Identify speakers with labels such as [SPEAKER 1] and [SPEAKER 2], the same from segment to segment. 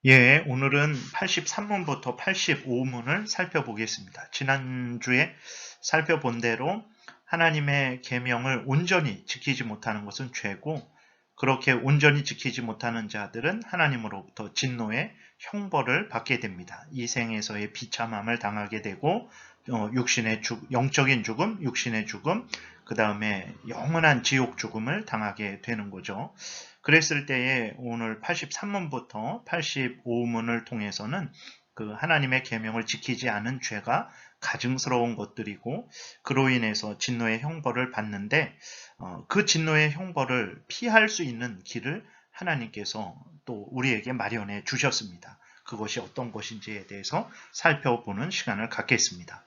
[SPEAKER 1] 예, 오늘은 83문부터 85문을 살펴보겠습니다. 지난주에 살펴본 대로 하나님의 계명을 온전히 지키지 못하는 것은 죄고, 그렇게 온전히 지키지 못하는 자들은 하나님으로부터 진노의 형벌을 받게 됩니다. 이 생에서의 비참함을 당하게 되고, 영적인 죽음, 육신의 죽음, 그 다음에 영원한 지옥 죽음을 당하게 되는 거죠. 그랬을 때에 오늘 83문부터 85문을 통해서는 그 하나님의 계명을 지키지 않은 죄가 가증스러운 것들이고, 그로 인해서 진노의 형벌을 받는데, 그 진노의 형벌을 피할 수 있는 길을 하나님께서 또 우리에게 마련해 주셨습니다. 그것이 어떤 것인지에 대해서 살펴보는 시간을 갖겠습니다.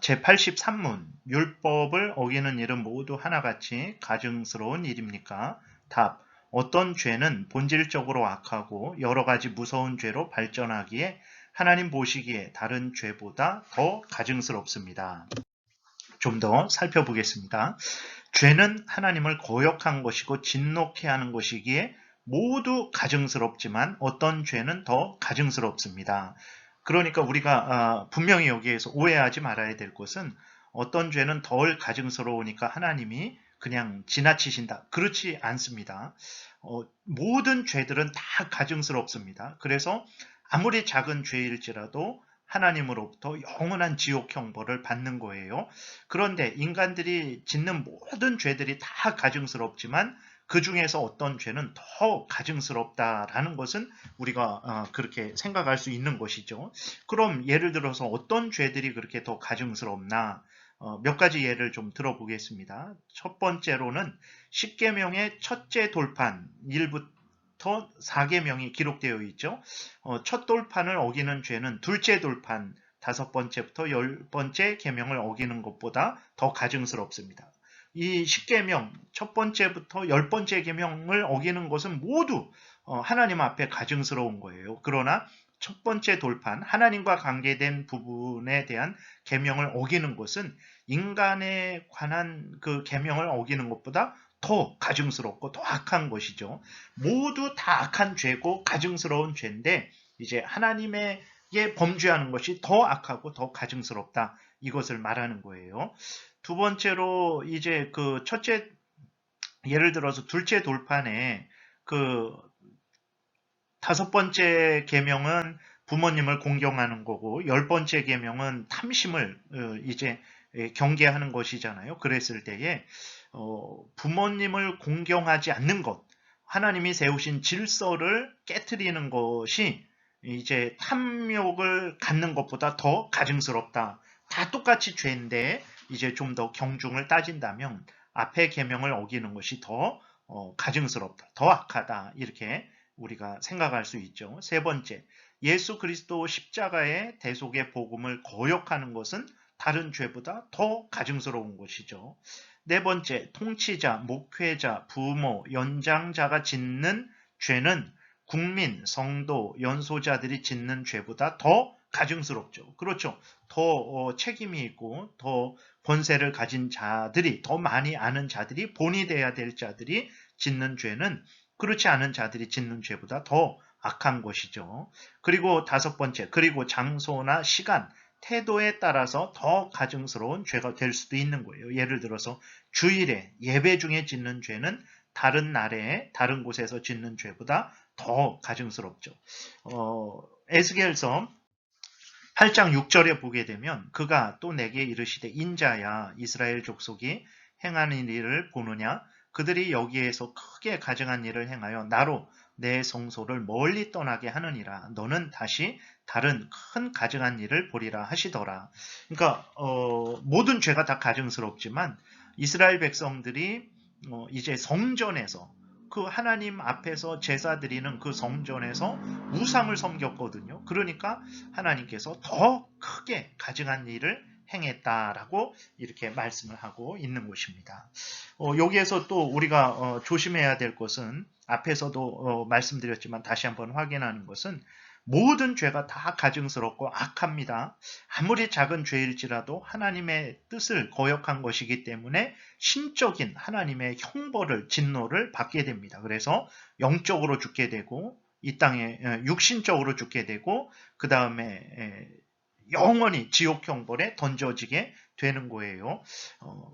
[SPEAKER 1] 제83문, 율법을 어기는 일은 모두 하나같이 가증스러운 일입니까? 답, 어떤 죄는 본질적으로 악하고 여러 가지 무서운 죄로 발전하기에 하나님 보시기에 다른 죄보다 더 가증스럽습니다. 좀 더 살펴보겠습니다. 죄는 하나님을 거역한 것이고 진노케 하는 것이기에 모두 가증스럽지만 어떤 죄는 더 가증스럽습니다. 그러니까 우리가 분명히 여기에서 오해하지 말아야 될 것은 어떤 죄는 덜 가증스러우니까 하나님이 그냥 지나치신다. 그렇지 않습니다. 모든 죄들은 다 가증스럽습니다. 그래서 아무리 작은 죄일지라도 하나님으로부터 영원한 지옥 형벌을 받는 거예요. 그런데 인간들이 짓는 모든 죄들이 다 가증스럽지만 그 중에서 어떤 죄는 더 가증스럽다라는 것은 우리가 그렇게 생각할 수 있는 것이죠. 그럼 예를 들어서 어떤 죄들이 그렇게 더 가증스럽나? 몇 가지 예를 좀 들어보겠습니다. 첫 번째로는 십계명의 첫째 돌판 1부터 4계명이 기록되어 있죠. 첫 돌판을 어기는 죄는 둘째 돌판 5번째부터 10번째 계명을 어기는 것보다 더 가증스럽습니다. 이 십계명 첫 번째부터 10번째 계명을 어기는 것은 모두 하나님 앞에 가증스러운 거예요. 그러나 첫 번째 돌판, 하나님과 관계된 부분에 대한 계명을 어기는 것은 인간에 관한 그 계명을 어기는 것보다 더 가증스럽고 더 악한 것이죠. 모두 다 악한 죄고 가증스러운 죄인데 이제 하나님에게 범죄하는 것이 더 악하고 더 가증스럽다. 이것을 말하는 거예요. 두 번째로 이제 그 첫째, 예를 들어서 둘째 돌판에 그 5번째 계명은 부모님을 공경하는 거고 10번째 계명은 탐심을 이제 경계하는 것이잖아요. 그랬을 때에 부모님을 공경하지 않는 것, 하나님이 세우신 질서를 깨트리는 것이 이제 탐욕을 갖는 것보다 더 가증스럽다. 다 똑같이 죄인데 이제 좀 더 경중을 따진다면 앞의 계명을 어기는 것이 더 가증스럽다, 더 악하다 이렇게 우리가 생각할 수 있죠. 세 번째, 예수 그리스도 십자가의 대속의 복음을 거역하는 것은 다른 죄보다 더 가증스러운 것이죠. 네 번째, 통치자, 목회자, 부모, 연장자가 짓는 죄는 국민, 성도, 연소자들이 짓는 죄보다 더 가증스럽죠. 그렇죠. 더 책임이 있고 더 권세를 가진 자들이, 더 많이 아는 자들이, 본이 돼야 될 자들이 짓는 죄는 그렇지 않은 자들이 짓는 죄보다 더 악한 것이죠. 그리고 다섯 번째, 그리고 장소나 시간, 태도에 따라서 더 가증스러운 죄가 될 수도 있는 거예요. 예를 들어서 주일에 예배 중에 짓는 죄는 다른 날에 다른 곳에서 짓는 죄보다 더 가증스럽죠. 에스겔서 8장 6절에 보게 되면 그가 또 내게 이르시되 인자야 이스라엘 족속이 행하는 일을 보느냐 그들이 여기에서 크게 가증한 일을 행하여 나로 내 성소를 멀리 떠나게 하느니라 너는 다시 다른 큰 가증한 일을 보리라 하시더라. 그러니까 모든 죄가 다 가증스럽지만 이스라엘 백성들이 이제 성전에서 그 하나님 앞에서 제사 드리는 그 성전에서 우상을 섬겼거든요. 그러니까 하나님께서 더 크게 가증한 일을 행했다라고 이렇게 말씀을 하고 있는 것입니다. 여기에서 또 우리가 조심해야 될 것은 앞에서도 말씀드렸지만 다시 한번 확인하는 것은 모든 죄가 다 가증스럽고 악합니다. 아무리 작은 죄일지라도 하나님의 뜻을 거역한 것이기 때문에 신적인 하나님의 형벌을, 진노를 받게 됩니다. 그래서 영적으로 죽게 되고 이 땅에 육신적으로 죽게 되고 그 다음에 영원히 지옥 형벌에 던져지게 되는 거예요.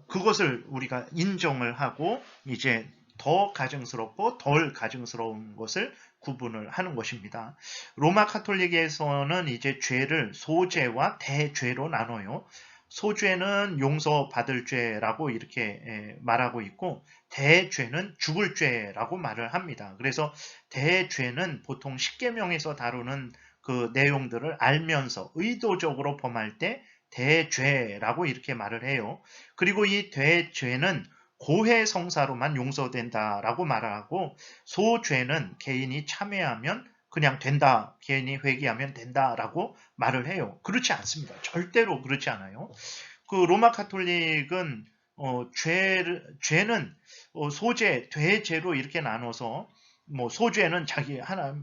[SPEAKER 1] 그것을 우리가 인정을 하고 이제 더 가증스럽고 덜 가증스러운 것을 구분을 하는 것입니다. 로마 카톨릭에서는 이제 죄를 소죄와 대죄로 나눠요. 소죄는 용서받을 죄라고 이렇게 말하고 있고 대죄는 죽을 죄라고 말을 합니다. 그래서 대죄는 보통 십계명에서 다루는 그 내용들을 알면서 의도적으로 범할 때 대죄라고 이렇게 말을 해요. 그리고 이 대죄는 고해성사로만 용서된다라고 말하고 소죄는 개인이 참회하면 그냥 된다. 개인이 회개하면 된다라고 말을 해요. 그렇지 않습니다. 절대로 그렇지 않아요. 그 로마 카톨릭은 죄는 소죄, 대죄로 이렇게 나눠서 뭐 소죄는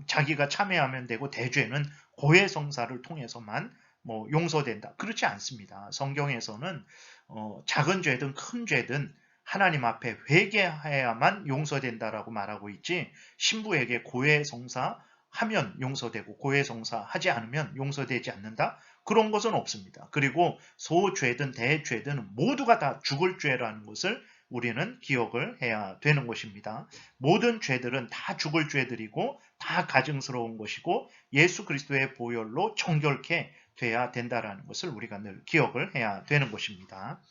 [SPEAKER 1] 자기가 참여하면 되고 대죄는 고해성사를 통해서만 뭐 용서된다. 그렇지 않습니다. 성경에서는 작은 죄든 큰 죄든 하나님 앞에 회개해야만 용서된다라고 말하고 있지 신부에게 고해성사 하면 용서되고 고해성사 하지 않으면 용서되지 않는다? 그런 것은 없습니다. 그리고 소죄든 대죄든 모두가 다 죽을 죄라는 것을 우리는 기억을 해야 되는 것입니다. 모든 죄들은 다 죽을 죄들이고 다 가증스러운 것이고 예수 그리스도의 보혈로 정결케 돼야 된다는 것을 우리가 늘 기억을 해야 되는 것입니다.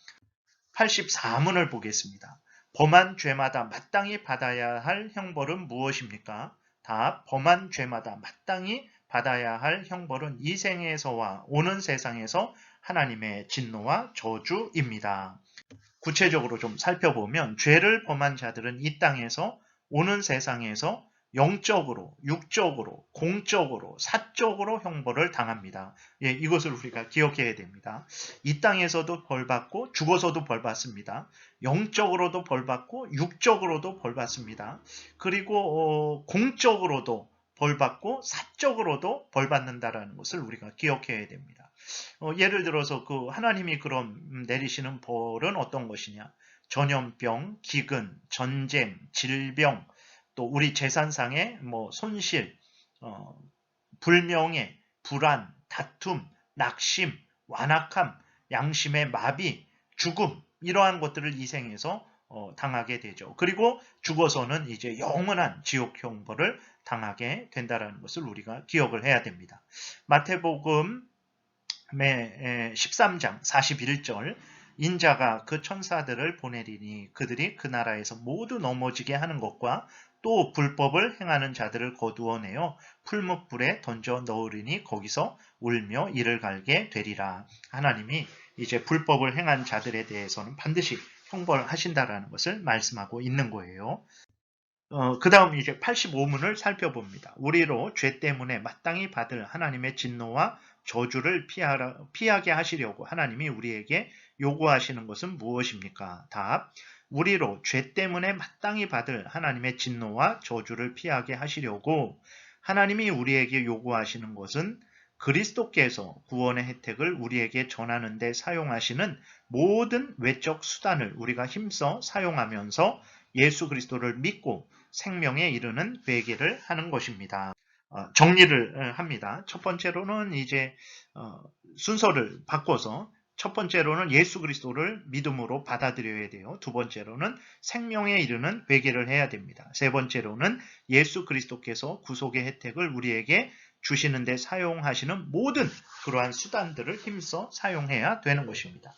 [SPEAKER 1] 84문을 보겠습니다. 범한 죄마다 마땅히 받아야 할 형벌은 무엇입니까? 답, 범한 죄마다 마땅히 받아야 할 형벌은 이 생에서와 오는 세상에서 하나님의 진노와 저주입니다. 구체적으로 좀 살펴보면 죄를 범한 자들은 이 땅에서 오는 세상에서 영적으로, 육적으로, 공적으로, 사적으로 형벌을 당합니다. 예, 이것을 우리가 기억해야 됩니다. 이 땅에서도 벌받고 죽어서도 벌받습니다. 영적으로도 벌받고 육적으로도 벌받습니다. 그리고 공적으로도 벌받고 사적으로도 벌받는다라는 것을 우리가 기억해야 됩니다. 예를 들어서 그 하나님이 그럼 내리시는 벌은 어떤 것이냐? 전염병, 기근, 전쟁, 질병, 또 우리 재산상의 뭐 손실, 불명예, 불안, 다툼, 낙심, 완악함, 양심의 마비, 죽음 이러한 것들을 이 생에서 당하게 되죠. 그리고 죽어서는 이제 영원한 지옥 형벌을 당하게 된다는 것을 우리가 기억을 해야 됩니다. 마태복음 13장 41절 인자가 그 천사들을 보내리니 그들이 그 나라에서 모두 넘어지게 하는 것과 또 불법을 행하는 자들을 거두어내어 풀무불에 던져 넣으리니 거기서 울며 이를 갈게 되리라. 하나님이 이제 불법을 행한 자들에 대해서는 반드시 형벌하신다라는 것을 말씀하고 있는 거예요. 그 다음 이제 85문을 살펴봅니다. 우리로 죄 때문에 마땅히 받을 하나님의 진노와 저주를 피하게 하시려고 하나님이 우리에게 요구하시는 것은 무엇입니까? 답. 우리로 죄 때문에 마땅히 받을 하나님의 진노와 저주를 피하게 하시려고 하나님이 우리에게 요구하시는 것은 그리스도께서 구원의 혜택을 우리에게 전하는 데 사용하시는 모든 외적 수단을 우리가 힘써 사용하면서 예수 그리스도를 믿고 생명에 이르는 회개를 하는 것입니다. 정리를 합니다. 첫 번째로는 이제 순서를 바꿔서 첫 번째로는 예수 그리스도를 믿음으로 받아들여야 돼요. 두 번째로는 생명에 이르는 회개를 해야 됩니다. 세 번째로는 예수 그리스도께서 구속의 혜택을 우리에게 주시는 데 사용하시는 모든 그러한 수단들을 힘써 사용해야 되는 것입니다.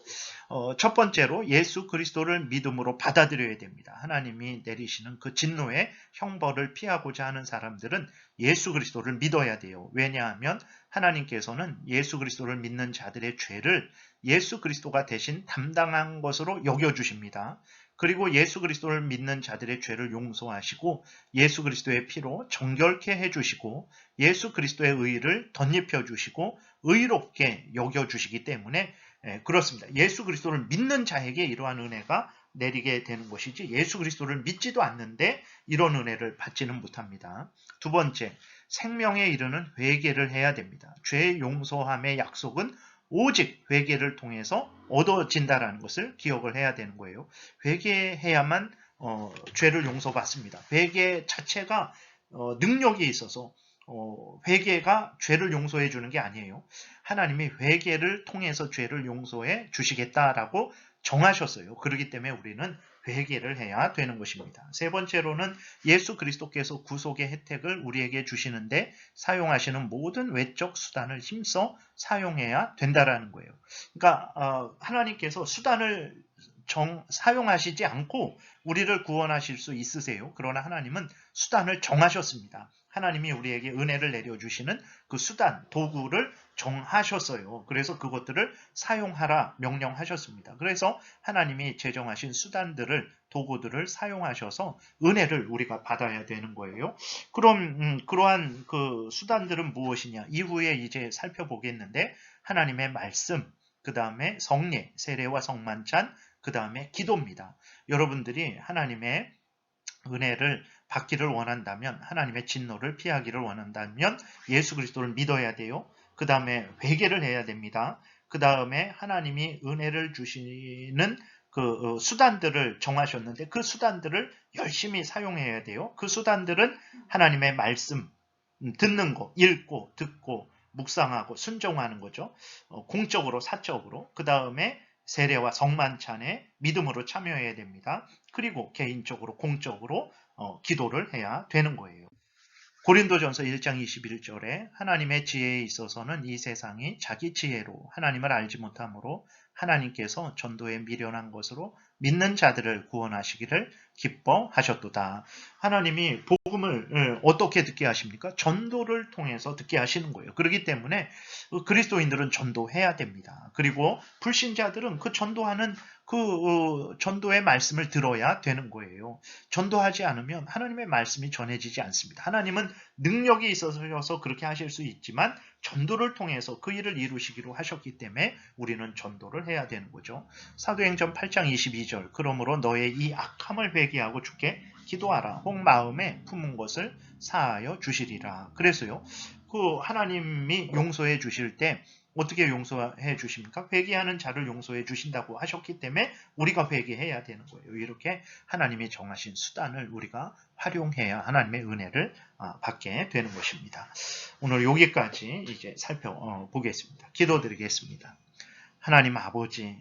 [SPEAKER 1] 첫 번째로 예수 그리스도를 믿음으로 받아들여야 됩니다. 하나님이 내리시는 그 진노의 형벌을 피하고자 하는 사람들은 예수 그리스도를 믿어야 돼요. 왜냐하면 하나님께서는 예수 그리스도를 믿는 자들의 죄를 예수 그리스도가 대신 담당한 것으로 여겨주십니다. 그리고 예수 그리스도를 믿는 자들의 죄를 용서하시고 예수 그리스도의 피로 정결케 해주시고 예수 그리스도의 의를 덧입혀 주시고 의롭게 여겨주시기 때문에 그렇습니다. 예수 그리스도를 믿는 자에게 이러한 은혜가 내리게 되는 것이지 예수 그리스도를 믿지도 않는데 이런 은혜를 받지는 못합니다. 두 번째, 생명에 이르는 회개를 해야 됩니다. 죄 용서함의 약속은 오직 회개를 통해서 얻어진다라는 것을 기억을 해야 되는 거예요. 회개해야만 죄를 용서받습니다. 회개 자체가 능력이 있어서 회개가 죄를 용서해 주는 게 아니에요. 하나님이 회개를 통해서 죄를 용서해 주시겠다라고 정하셨어요. 그렇기 때문에 우리는 회개를 해야 되는 것입니다. 세 번째로는 예수 그리스도께서 구속의 혜택을 우리에게 주시는데 사용하시는 모든 외적 수단을 힘써 사용해야 된다라는 거예요. 그러니까 하나님께서 수단을 사용하시지 않고 우리를 구원하실 수 있으세요. 그러나 하나님은 수단을 정하셨습니다. 하나님이 우리에게 은혜를 내려주시는 그 수단, 도구를 정하셨어요. 그래서 그것들을 사용하라 명령하셨습니다. 그래서 하나님이 제정하신 수단들을, 도구들을 사용하셔서 은혜를 우리가 받아야 되는 거예요. 그럼 그러한 그 수단들은 무엇이냐? 이후에 이제 살펴보겠는데 하나님의 말씀, 그 다음에 성례, 세례와 성만찬, 그 다음에 기도입니다. 여러분들이 하나님의 은혜를 받기를 원한다면, 하나님의 진노를 피하기를 원한다면 예수 그리스도를 믿어야 돼요. 그 다음에 회개를 해야 됩니다. 그 다음에 하나님이 은혜를 주시는 그 수단들을 정하셨는데 그 수단들을 열심히 사용해야 돼요. 그 수단들은 하나님의 말씀, 듣는 거, 읽고 듣고 묵상하고 순종하는 거죠. 공적으로 사적으로. 그 다음에 세례와 성만찬에 믿음으로 참여해야 됩니다. 그리고 개인적으로 공적으로 기도를 해야 되는 거예요. 고린도전서 1장 21절에 하나님의 지혜에 있어서는 이 세상이 자기 지혜로 하나님을 알지 못하므로 하나님께서 전도에 미련한 것으로 믿는 자들을 구원하시기를 기뻐하셨도다. 하나님이 복음을 어떻게 듣게 하십니까? 전도를 통해서 듣게 하시는 거예요. 그렇기 때문에 그리스도인들은 전도해야 됩니다. 그리고 불신자들은 그 전도하는 그 전도의 말씀을 들어야 되는 거예요. 전도하지 않으면 하나님의 말씀이 전해지지 않습니다. 하나님은 능력이 있어서 그렇게 하실 수 있지만 전도를 통해서 그 일을 이루시기로 하셨기 때문에 우리는 전도를 해야 되는 거죠. 사도행전 8장 22절 그러므로 너의 이 악함을 회개하고 주께 기도하라. 혹 마음에 품은 것을 사하여 주시리라. 그래서요. 그 하나님이 용서해 주실 때 어떻게 용서해 주십니까? 회개하는 자를 용서해 주신다고 하셨기 때문에 우리가 회개해야 되는 거예요. 이렇게 하나님이 정하신 수단을 우리가 활용해야 하나님의 은혜를 받게 되는 것입니다. 오늘 여기까지 이제 살펴보겠습니다. 기도드리겠습니다. 하나님 아버지,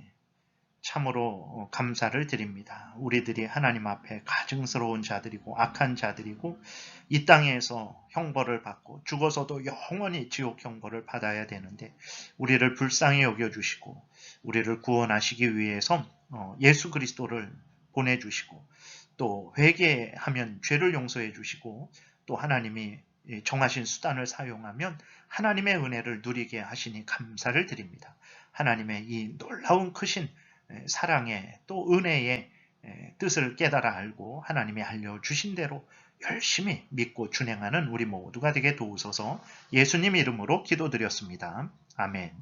[SPEAKER 1] 참으로 감사를 드립니다. 우리들이 하나님 앞에 가증스러운 자들이고 악한 자들이고 이 땅에서 형벌을 받고 죽어서도 영원히 지옥 형벌을 받아야 되는데 우리를 불쌍히 여겨주시고 우리를 구원하시기 위해서 예수 그리스도를 보내주시고 또 회개하면 죄를 용서해 주시고 또 하나님이 정하신 수단을 사용하면 하나님의 은혜를 누리게 하시니 감사를 드립니다. 하나님의 이 놀라운 크신 사랑의 또 은혜의 뜻을 깨달아 알고 하나님이 알려주신 대로 열심히 믿고 준행하는 우리 모두가 되게 도우소서. 예수님 이름으로 기도드렸습니다. 아멘.